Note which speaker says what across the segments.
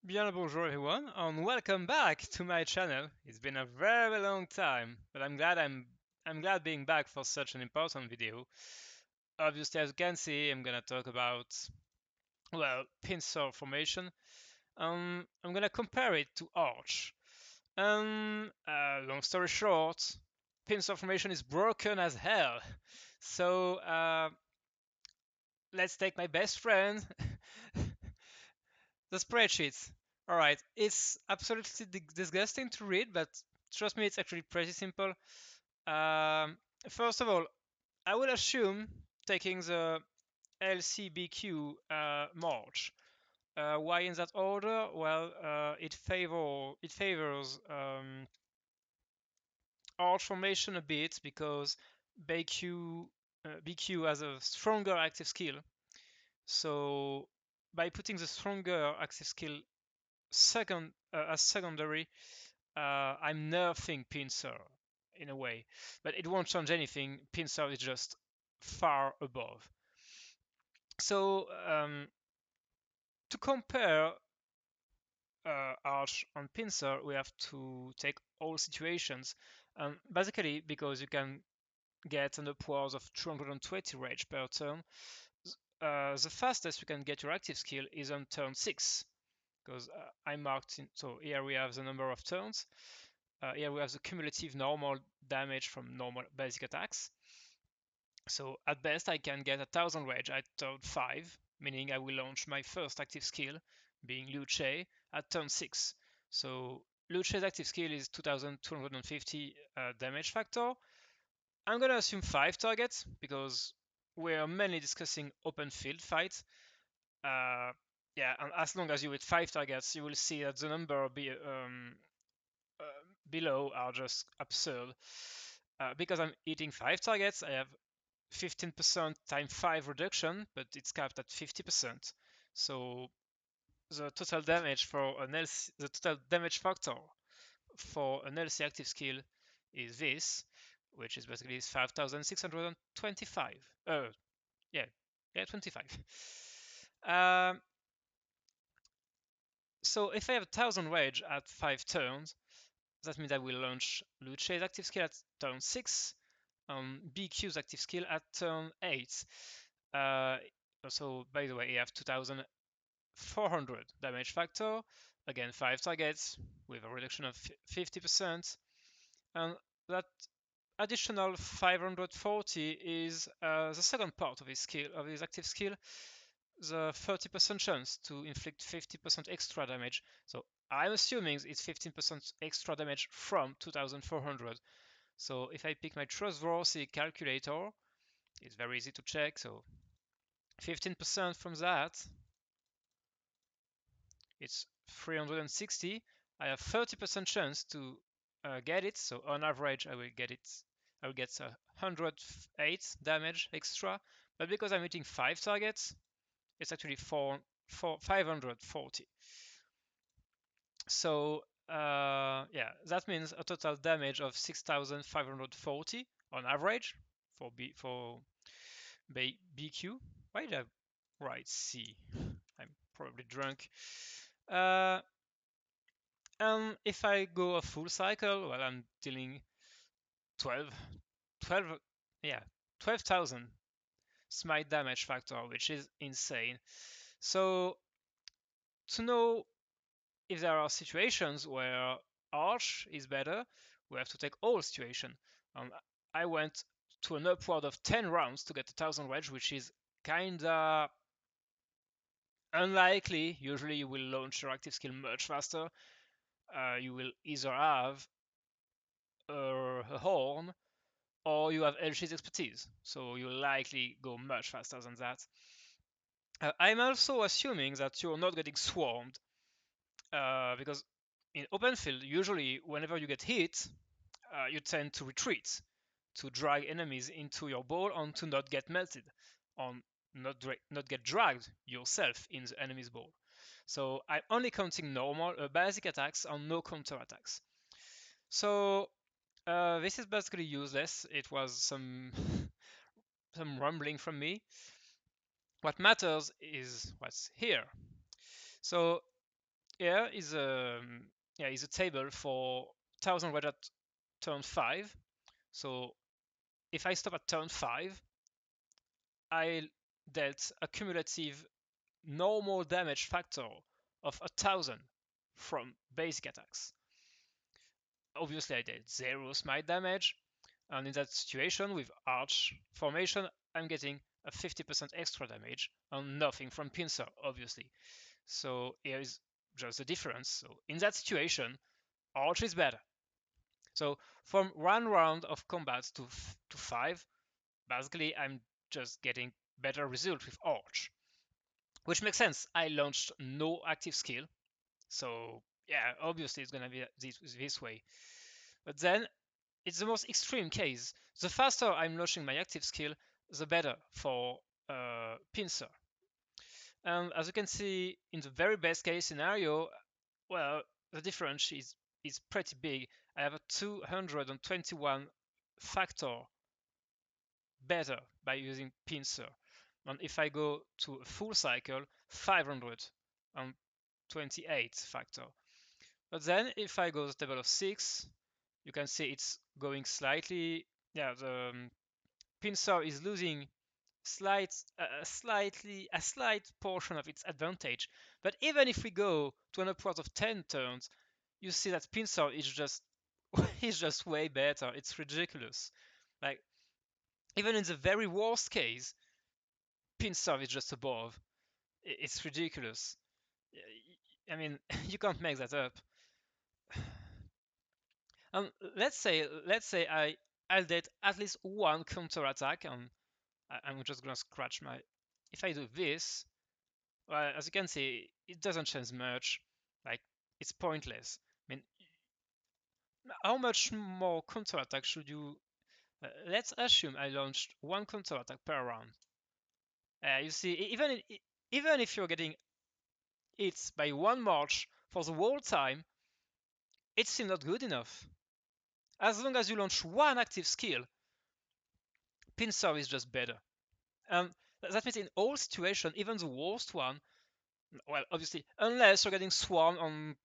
Speaker 1: Bien le bonjour everyone, and welcome back to my channel. It's been a very long time, but I'm glad being back for such an important video. Obviously, as you can see, I'm gonna talk about Pincer formation. I'm gonna compare it to Arch. Long story short, Pincer formation is broken as hell. So let's take my best friend, the spreadsheet. All right, it's absolutely disgusting to read, but trust me, it's actually pretty simple. Um, First of all, I will assume taking the LCBQ march. Why in that order? Well, it favors arch formation a bit because BQ has a stronger active skill. So by putting the stronger active skill as secondary, I'm nerfing Pincer in a way, but it won't change anything. Pincer is just far above. So to compare Arch and Pincer, we have to take all situations. Basically, because you can get an upwards of 220 rage per turn, the fastest you can get your active skill is on turn 6. Because I marked in, so here we have the number of turns. Here we have the cumulative normal damage from normal basic attacks. So at best I can get 1000 rage at turn 5, meaning I will launch my first active skill, being Luce, at turn 6. So Luce's active skill is 2250 damage factor. I'm gonna assume 5 targets, because we're mainly discussing open field fights. Yeah, and as long as you hit 5 targets, you will see that the number uh, below are just absurd. Because I'm hitting 5 targets, I have 15% times 5 reduction, but it's capped at 50%. So the total damage for an LC, the total damage factor for an LC active skill is this, which is basically 5,625. Yeah, yeah, 25. Um, so if I have 1000 rage at 5 turns, that means I will launch Luce's active skill at turn 6, BQ's active skill at turn 8. Uh, so by the way, you have 2400 damage factor, again 5 targets with a reduction of 50%, and that additional 540 is the second part of his skill, of his active skill, the 30% chance to inflict 50% extra damage. So I'm assuming it's 15% extra damage from 2400. So if I pick my trustworthy calculator, it's very easy to check. So 15% from that, it's 360. I have 30% chance to get it. So on average, I will get it. I will get 108 damage extra. But because I'm hitting 5 targets, it's actually 540. So yeah, that means a total damage of 6,540 on average for BQ. Why did I write C? I'm probably drunk. Uh, if I go a full cycle, well, I'm dealing 12, 12, yeah, 12,000 smite damage factor, which is insane. So to know if there are situations where Arch is better, we have to take all situations. I went to an upward of 10 rounds to get 1000 wedge, which is kinda unlikely. Usually you will launch your active skill much faster. You will either have a horn or you have Elchi's expertise, so you'll likely go much faster than that. I'm also assuming that you're not getting swarmed, because in open field, usually whenever you get hit, you tend to retreat, to drag enemies into your ball and to not get melted, or not get dragged yourself in the enemy's ball. So I'm only counting normal basic attacks and no counter attacks. So this is basically useless. It was some some rumbling from me. What matters is what's here. So here is a table for 1000 wedge at turn 5. So if I stop at turn 5, I dealt a cumulative normal damage factor of 1000 from basic attacks. Obviously, I did 0 smite damage, and in that situation with arch formation, I'm getting a 50% extra damage and nothing from Pincer, obviously. So here is just the difference. So in that situation, arch is better. So from 1 round of combat to 5, basically I'm just getting better result with arch, which makes sense. I launched no active skill, so yeah, obviously it's gonna be this way. But then it's the most extreme case. The faster I'm launching my active skill, the better for Pincer. And as you can see, in the very best case scenario, well, the difference is pretty big. I have a 221 factor better by using Pincer. And if I go to a full cycle, 528 factor. But then if I go to table of 6, you can see it's going slightly, yeah, the Pincer is losing a slight portion of its advantage. But even if we go to an upwards of 10 turns, you see that Pincer is just is just way better. It's ridiculous. Like even in the very worst case, Pincer is just above. It's ridiculous. I mean, you can't make that up. Let's say I'll did at least one counter attack, and I'm just gonna scratch my. If I do this, well, as you can see, it doesn't change much. Like it's pointless. I mean, how much more counter attack should you? Let's assume I launched one counter attack per round. You see, even if you're getting hits by one march for the whole time, it's still not good enough. As long as you launch one active skill, Pincer is just better. That means in all situations, even the worst one, well, obviously, unless you're getting swarmed and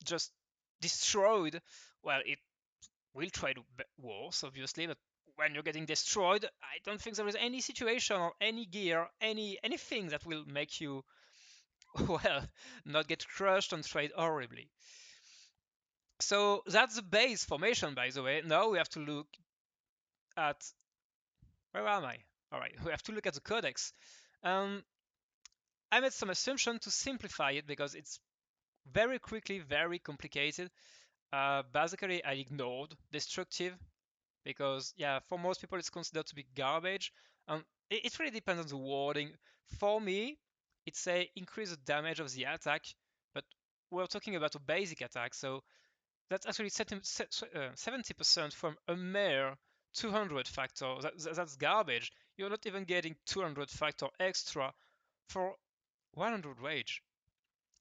Speaker 1: just destroyed, well, it will try to be worse, obviously, but when you're getting destroyed, I don't think there is any situation or any gear, anything that will make you, well, not get crushed and trade horribly. So that's the base formation, by the way. Now we have to look at, where am I? All right, we have to look at the codex. Um, I made some assumption to simplify it because it's very quickly very complicated. Basically, I ignored destructive because, yeah, for most people it's considered to be garbage. It really depends on the wording. For me, it's a increase the damage of the attack, but we're talking about a basic attack, so that's actually 70% from a mere 200 factor. That's garbage. You're not even getting 200 factor extra for 100 rage.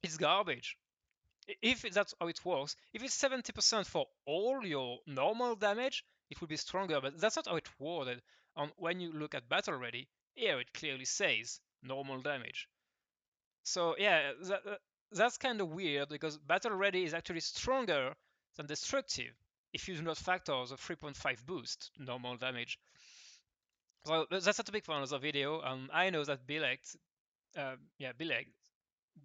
Speaker 1: It's garbage. If that's how it works, if it's 70% for all your normal damage, it will be stronger, but that's not how it worded. And when you look at battle ready, here it clearly says normal damage. So yeah, that's kind of weird because battle ready is actually stronger than destructive if you do not factor the 3.5 boost normal damage. So that's a topic for another video. I know that Bilek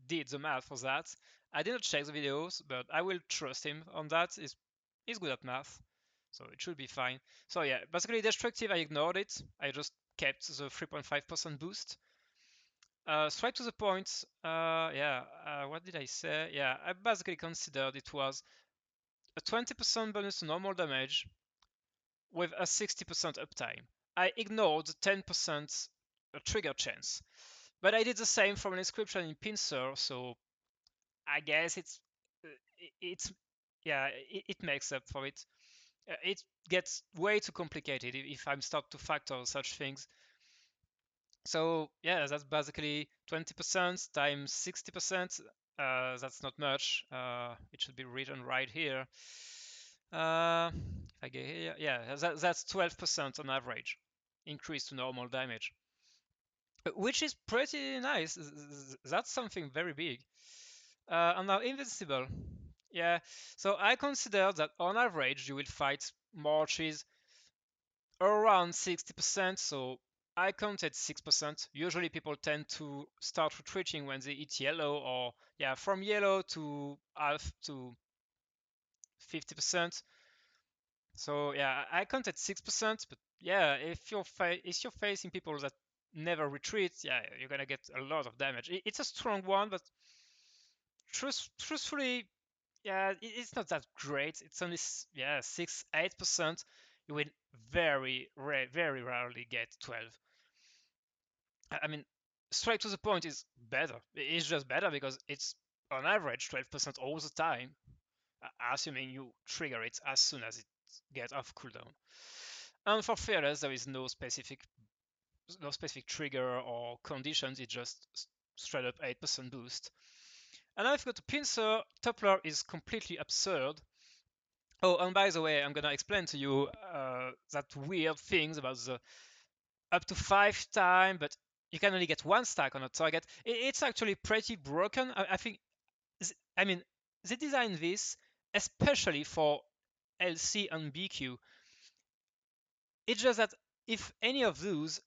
Speaker 1: did the math for that. I did not check the videos, but I will trust him on that. He's good at math, so it should be fine. So yeah, basically destructive, I ignored it. I just kept the 3.5% boost. Straight to the point. What did I say? Yeah, I basically considered it was a 20% bonus to normal damage with a 60% uptime. I ignored the 10% trigger chance. But I did the same for an inscription in Pincer, so I guess it's yeah, it makes up for it. It gets way too complicated if I start to factor such things. So yeah, that's basically 20% times 60%. That's not much. It should be written right here. If I get here, yeah, that's 12% on average increase to normal damage, which is pretty nice. That's something very big. And now invincible. Yeah, so I consider that on average you will fight marches around 60%, so I counted 6%. Usually people tend to start retreating when they hit yellow, or yeah, from yellow to half to 50%. So yeah, I counted 6%, but yeah, if you're facing people that never retreat, yeah, you're gonna get a lot of damage. It's a strong one, but truthfully, yeah, it's not that great. It's only yeah 6-8%. You will very rarely get 12. I mean, straight to the point is better. It's just better because it's on average 12% all the time, assuming you trigger it as soon as it gets off cooldown. And for fearless, there is no specific trigger or conditions. It's just straight up 8% boost. And now if you go to Pincer, Toppler is completely absurd. Oh, and by the way, I'm gonna explain to you that weird things about the up to 5 time, but you can only get one stack on a target. It's actually pretty broken. I think, I mean, they designed this especially for LC and BQ. It's just that if any of those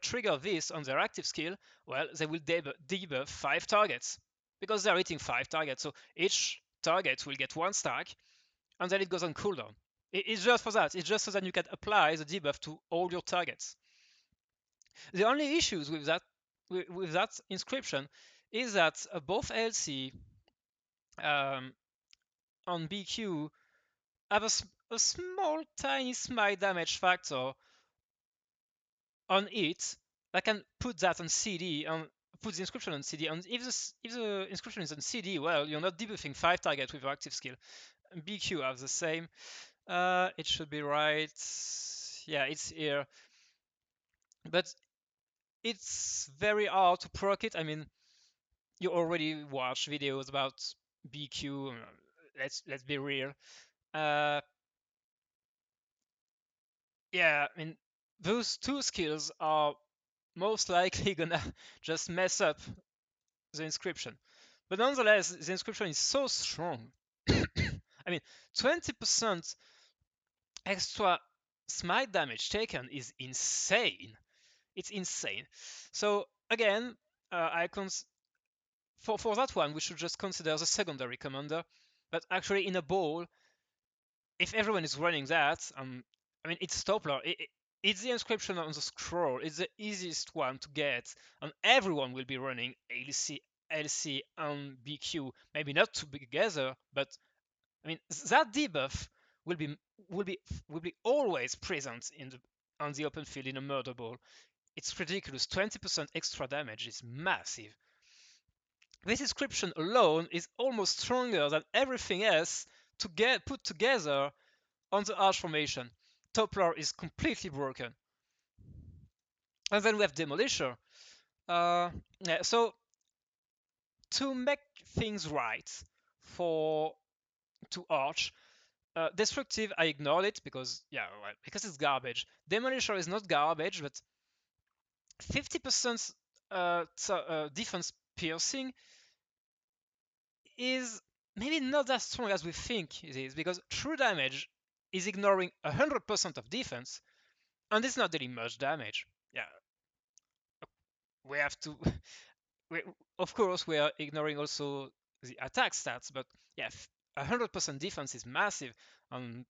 Speaker 1: trigger this on their active skill, well, they will debuff 5 targets because they're hitting 5 targets. So each target will get one stack, and then it goes on cooldown. It's just for that. It's just so that you can apply the debuff to all your targets. The only issues with that inscription is that both LC on BQ have a small tiny smite damage factor on it. I can put that on CD and put the inscription on CD. And if the inscription is on CD, well, you're not debuffing 5 targets with your active skill. And BQ have the same. It should be right. Yeah, it's here. But it's very hard to proc it. I mean, you already watched videos about BQ. Let's be real. Uh, yeah, I mean, those two skills are most likely gonna just mess up the inscription. But nonetheless, the inscription is so strong. I mean, 20% extra smite damage taken is insane. It's insane. So again, icons for that one, we should just consider the secondary commander. But actually, in a ball, if everyone is running that, I mean, it's Toppler. It's the inscription on the scroll. It's the easiest one to get, and everyone will be running LC, and BQ. Maybe not together, but I mean that debuff will be will be will be always present on the open field in a murder ball. It's ridiculous. 20% extra damage is massive. This inscription alone is almost stronger than everything else to get put together on the arch formation. Toppler is completely broken. And then we have Demolisher. Yeah, so to make things right for to Arch, Destructive, I ignored it because, yeah, well, because it's garbage. Demolisher is not garbage, but 50% defense piercing is maybe not as strong as we think it is, because true damage is ignoring 100% of defense, and it's not really much damage. Yeah, we have to we, of course we are ignoring also the attack stats, but yeah, 100% defense is massive and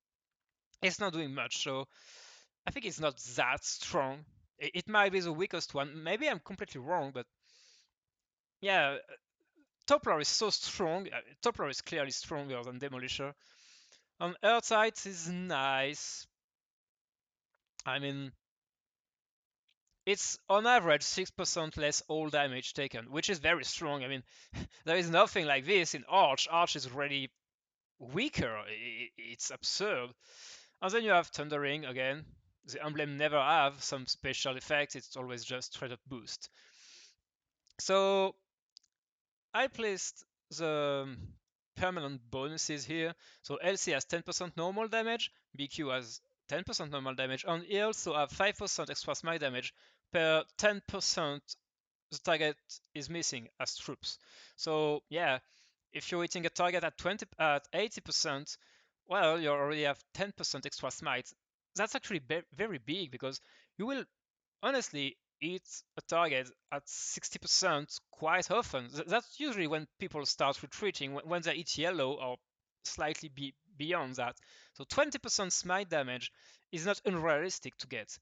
Speaker 1: it's not doing much, so I think it's not that strong. It might be the weakest one. Maybe I'm completely wrong, but yeah, Toppler is so strong. Toppler is clearly stronger than Demolisher. And Earthsight is nice. I mean, it's on average 6% less all damage taken, which is very strong. I mean, there is nothing like this in Arch. Arch is really weaker. It's absurd. And then you have Thundering again. The emblem never have some special effects. It's always just straight up boost. So I placed the permanent bonuses here. So LC has 10% normal damage, BQ has 10% normal damage, and he also have 5% extra smite damage per 10% the target is missing as troops. So yeah, if you're hitting a target at 80%, well, you already have 10% extra smite. That's actually very big because you will honestly hit a target at 60% quite often. That's usually when people start retreating, when they hit yellow or slightly beyond that. So 20% smite damage is not unrealistic to get.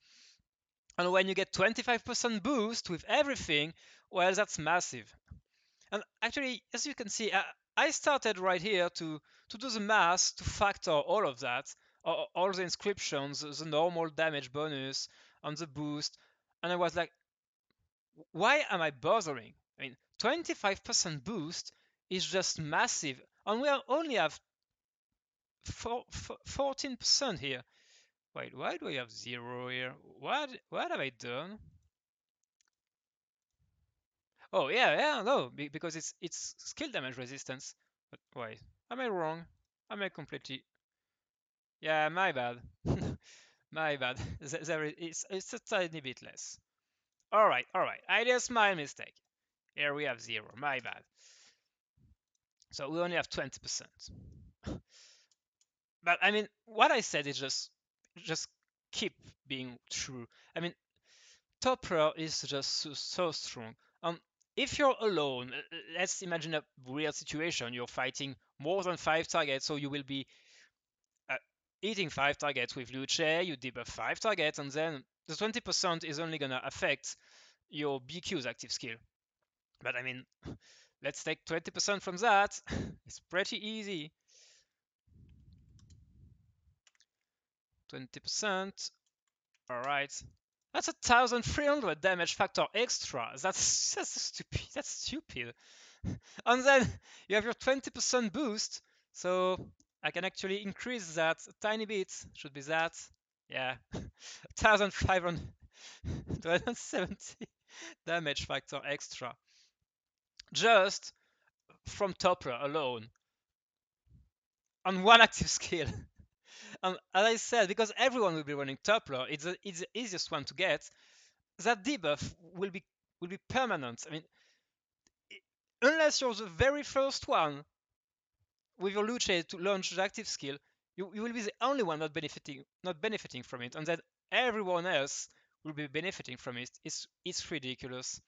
Speaker 1: And when you get 25% boost with everything, well, that's massive. And actually, as you can see, I started right here to do the math to factor all of that, all the inscriptions, the normal damage bonus, and the boost. And I was like, why am I bothering? I mean, 25% boost is just massive. And we only have 14% here. Wait, why do I have 0 here? What have I done? Oh yeah, no, because it's skill damage resistance. But wait, am I wrong? Am I completely? Yeah, my bad. My bad. It's a tiny bit less. All right. I just my mistake. Here we have 0. My bad. So we only have 20%. But I mean, what I said is just keep being true. I mean, top row is just so strong. If you're alone, let's imagine a real situation. You're fighting more than 5 targets, so you will be uh, eating 5 targets with Luce, you debuff 5 targets, and then the 20% is only gonna affect your BQ's active skill. But I mean, let's take 20% from that. It's pretty easy. 20%. All right. That's 1,300 damage factor extra. That's stupid. That's stupid. And then you have your 20% boost. So I can actually increase that a tiny bit. Should be that. Yeah. 1,570 damage factor extra. Just from Topper alone. On one active skill. And as I said, because everyone will be running Toppler, it's the easiest one to get. That debuff will be permanent. I mean, unless you're the very first one with your Luce to launch the active skill, you will be the only one not benefiting from it, and then everyone else will be benefiting from it. It's ridiculous.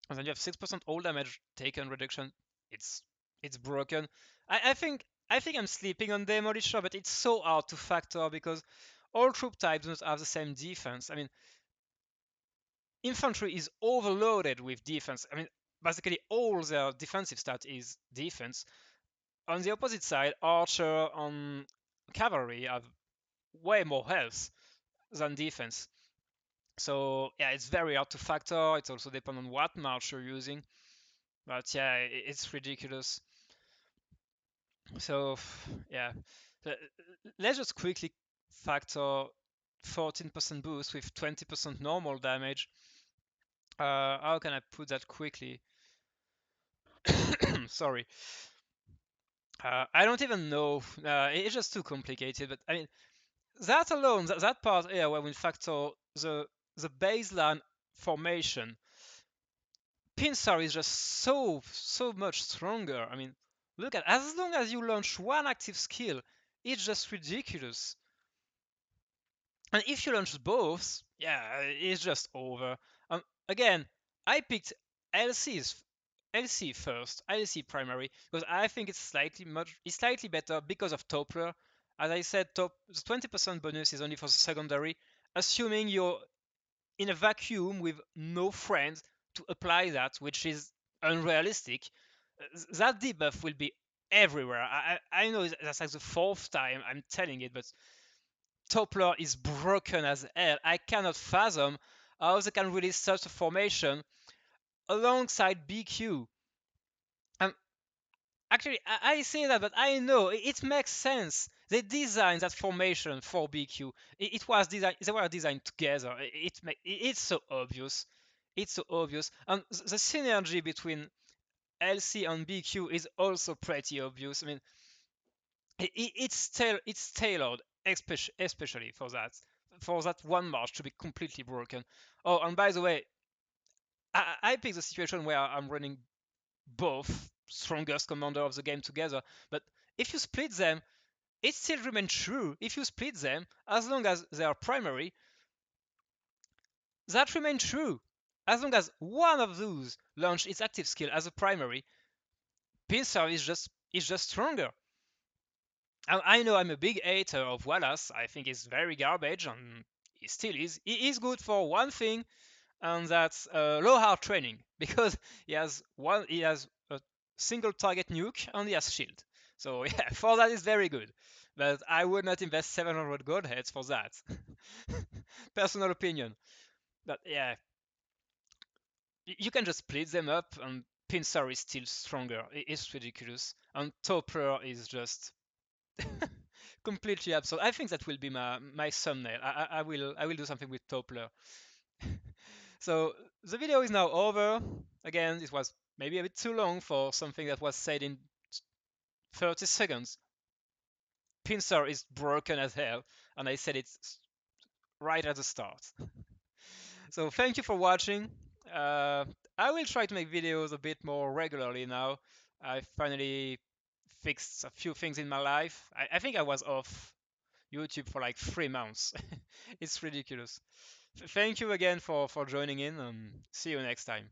Speaker 1: And then you have 6% all damage taken reduction. It's broken. I think I'm sleeping on Demolisher, but it's so hard to factor because all troop types don't have the same defense. I mean, infantry is overloaded with defense. I mean, basically all their defensive stat is defense. On the opposite side, archer and cavalry have way more health than defense. So yeah, it's very hard to factor. It's also depend on what march you're using. But yeah, it's ridiculous. So yeah, let's just quickly factor 14% boost with 20% normal damage. How can I put that quickly? Sorry. I don't even know. It's just too complicated. But I mean, that alone, that part here, where we factor the baseline formation, Pincer is just so much stronger. I mean, look at as long as you launch one active skill, it's just ridiculous. And if you launch both, yeah, it's just over. Again, I picked LC first, LC primary, because I think it's slightly better because of Toppler. As I said, the 20% bonus is only for the secondary, assuming you're in a vacuum with no friends to apply that, which is unrealistic. That debuff will be everywhere. I know that's like the 4th time I'm telling it, but Toppler is broken as hell. I cannot fathom how they can release such a formation alongside BQ. Um, Actually, I say that, but I know it makes sense. They designed that formation for BQ. It was designed. They were designed together. It's so obvious. It's so obvious, and the synergy between LC and BQ is also pretty obvious. I mean, it's tailored especially for that one march to be completely broken. Oh, and by the way, I picked the situation where I'm running both strongest commander of the game together. But if you split them, it still remains true. If you split them, as long as they are primary, that remains true. As long as one of those launch its active skill as a primary, Pincer is just stronger. I know I'm a big hater of Wallace. I think he's very garbage, and he still is. He is good for one thing, and that's low heart training, because he has a single target nuke and he has shield. So yeah, for that is very good. But I would not invest 700 gold heads for that. Personal opinion. But yeah, you can just split them up, and Pinsir is still stronger. It's ridiculous. And Topper is just completely absurd. I think that will be my thumbnail. I will do something with Toppler. So the video is now over. Again, it was maybe a bit too long for something that was said in 30 seconds. Pincer is broken as hell, and I said it right at the start. So thank you for watching. Uh, I will try to make videos a bit more regularly now. I finally fixed a few things in my life. I think I was off YouTube for like 3 months. It's ridiculous. Thank you again for joining in, and see you next time.